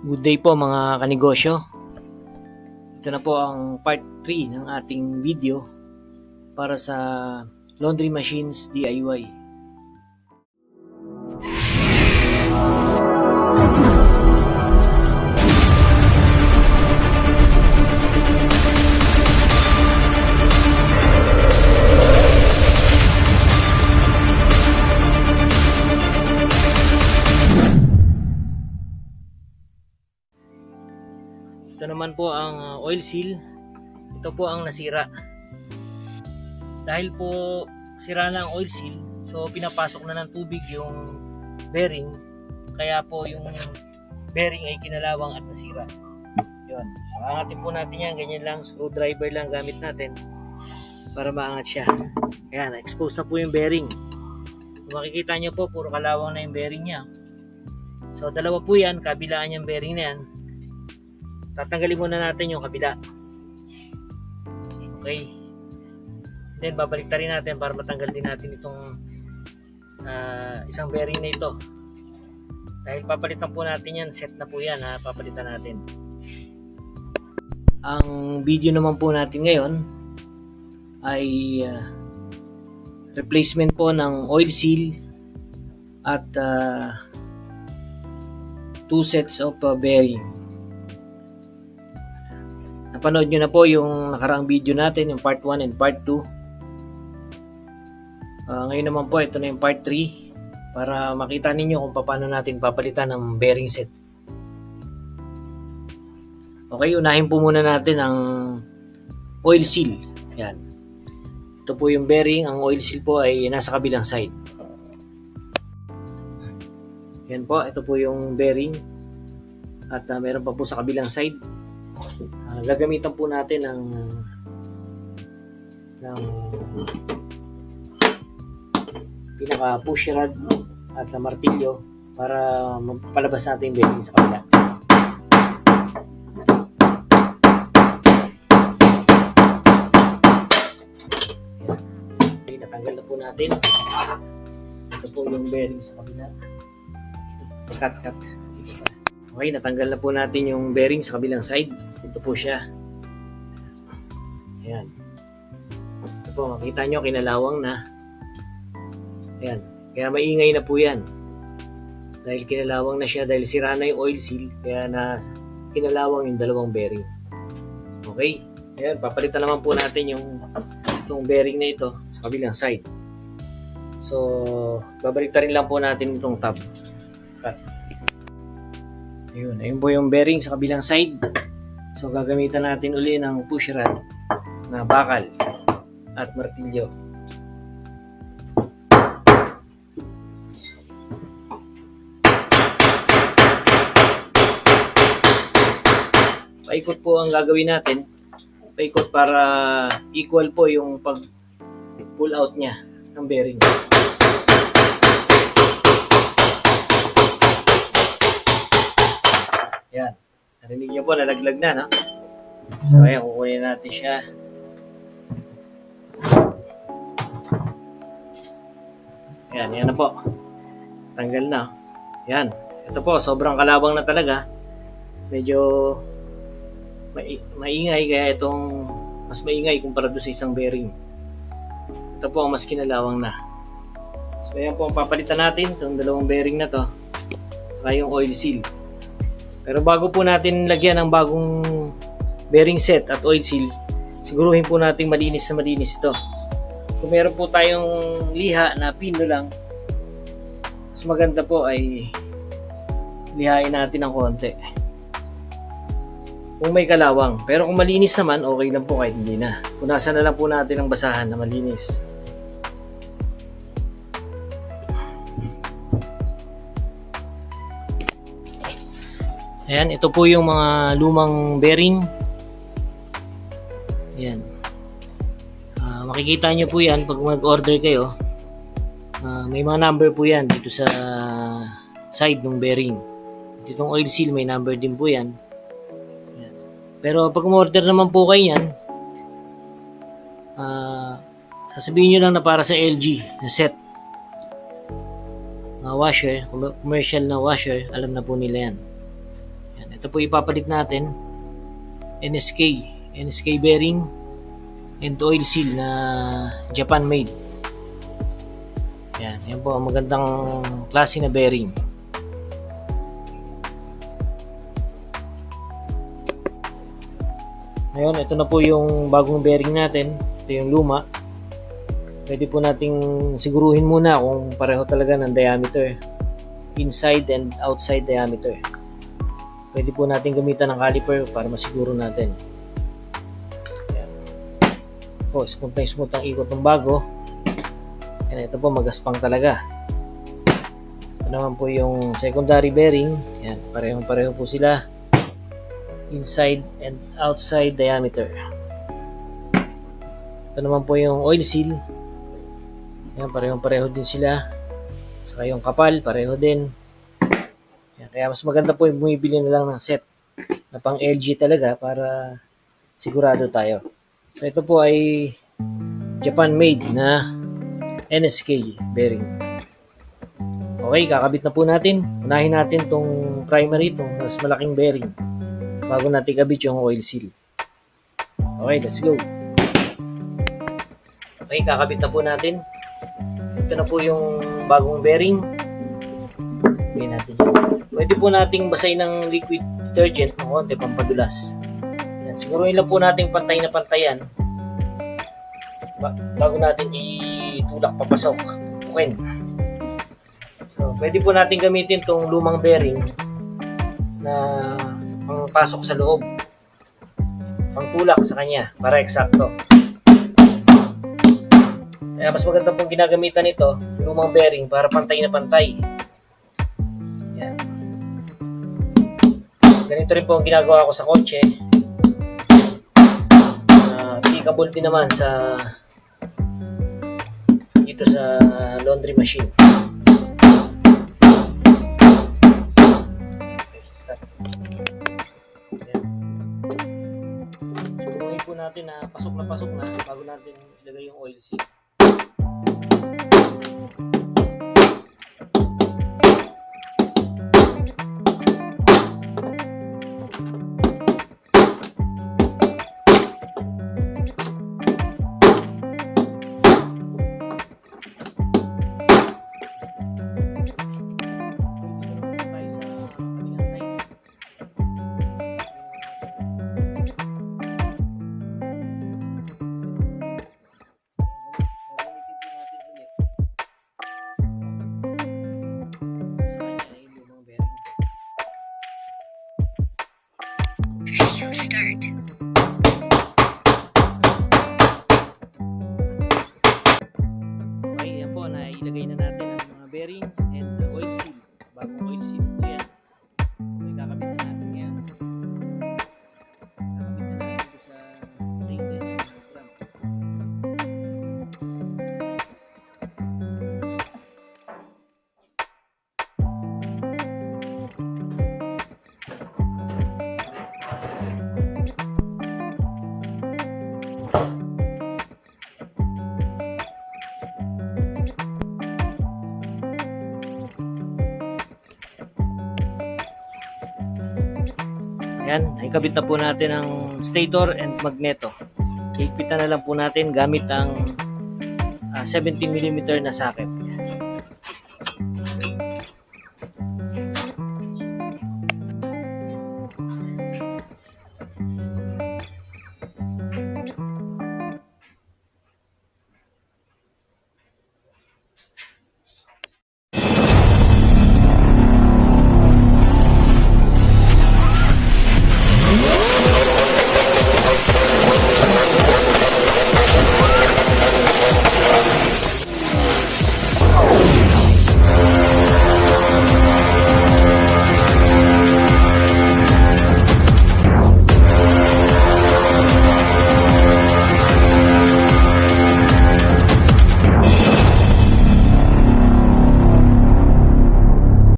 Good day po mga kanegosyo. Ito na po ang part 3 ng ating video para sa laundry machines DIY. Ito naman po ang oil seal. Ito po ang nasira. Dahil po sira na ang oil seal, so pinapasok na ng tubig yung bearing. Kaya po yung bearing ay kinalawang at nasira. Yun. So angatin po natin yan. Ganyan lang. Screwdriver lang gamit natin para maangat siya. Ayan. Expose na po yung bearing. Kung makikita nyo po, puro kalawang na yung bearing niya. So dalawa po yan. Kabilaan yung bearing na yan. Tatanggalin muna natin yung kabila. Okay. Then babalik rin natin para matanggal din natin itong isang bearing na ito. Dahil papalitan po natin yan, set na po yan ha, papalitan natin. Ang video naman po natin ngayon ay replacement po ng oil seal at 2 sets of bearing. Napanood nyo na po yung nakaraang video natin, yung part 1 and part 2. Ngayon naman po, ito na yung part 3 para makita ninyo kung paano natin papalitan ng bearing set. Okay, unahin po muna natin ang oil seal. Yan. Ito po yung bearing. Ang oil seal po ay nasa kabilang side. Yan po, ito po yung bearing. At meron pa po sa kabilang side. Gagamitan po natin ng pinaka push rod at martilyo para magpalabas natin yung bearing sa kabila. Okay, natanggal na po natin. Ito po yung bearing sa kabila. Cut. Okay, natanggal na po natin yung bearing sa kabilang side. Ito po siya. Ayan. Ito po, makita nyo, kinalawang na. Ayan. Kaya maingay na po yan. Dahil kinalawang na siya, dahil sira na yung oil seal, kaya na kinalawang yung dalawang bearing. Okay? Ayan, papalitan naman po natin itong bearing na ito sa kabilang side. So, babalik rin lang po natin itong tab. Cut. Ayun po yung bearing sa kabilang side. So gagamitan natin uli ng push rod na bakal at martilyo. Paikot po ang gagawin natin. Paikot para equal po yung pag pull out niya ng bearing. Yan. Narinig niyo po, nalaglag na, no? So, ayan, kukunin natin siya. Yan na po. Tanggal na. Yan. Ito po, sobrang kalawang na talaga. Medyo maingay, kaya itong mas maingay kumpara doon sa isang bearing. Ito po, mas kinalawang na. So, ayan po, papalitan natin itong dalawang bearing na to. Saka yung oil seal. Pero bago po natin lagyan ng bagong bearing set at oil seal, siguruhin po natin malinis na malinis ito. Kung meron po tayong liha na pino lang, mas maganda po ay lihain natin ng konti. Kung may kalawang. Pero kung malinis naman, okay lang po kahit hindi na. Punasan na lang po natin ang basahan na malinis. Ayan, ito po yung mga lumang bearing. Ayan. Makikita nyo po yan pag mag-order kayo. May mga number po yan dito sa side ng bearing. Itong oil seal, may number din po yan. Ayan. Pero pag mag-order naman po kayo yan, sasabihin nyo lang na para sa LG na set. Washer, commercial na washer, alam na po nila yan. Ito po ipapalit natin. NSK bearing and oil seal na Japan made. Yan po ang magandang klase na bearing. Ngayon, ito na po yung bagong bearing natin. Ito yung luma. Pwede po nating siguruhin muna kung pareho talaga ng diameter. Inside and outside diameter. Pwede po natin gamitan ng caliper para masiguro natin. Po, smooth ang ikot ng bago. Yan, ito po magaspang talaga. Ito naman po yung secondary bearing. Yan, pareho po sila. Inside and outside diameter. Ito naman po yung oil seal. Yan, pareho din sila. Saka yung kapal, pareho din. Yan, kaya mas maganda po yung bumibili na lang ng set na pang LG talaga para sigurado tayo. So ito po ay Japan made na NSK bearing. Okay, kakabit na po natin. Unahin natin tong primary, tong mas malaking bearing bago natin kabit yung oil seal. Okay, let's go. Okay, kakabit na po natin. Ito na po yung bagong bearing. Okay natin yan. Pwede po nating basahin ng liquid detergent ng konti pampadulas. Yan, siguruhin lang po natin pantay na pantayan bago natin itulak papasok. Pukin. So, pwede po natin gamitin tong lumang bearing na pangpasok sa loob, pangtulak sa kanya para eksakto. Kaya mas maganda pong ginagamitan ito, lumang bearing, para pantay na pantay. Yan. Ganito rin po ang ginagawa ko sa kotse. Applicable din naman sa dito sa laundry machine. Subuhin po natin na pasok na bago natin ilagay yung oil seal. Start. Okay, yan po, nailagay na natin ang mga bearings and the oil seal. Bagong oil seal po yan. So, ikakabit na natin yan. Ikakabit na natin ito sa stainless drum. Ayan, ikabit na po natin ang stator and magneto. Higpitan na lang po natin gamit ang 17mm na socket.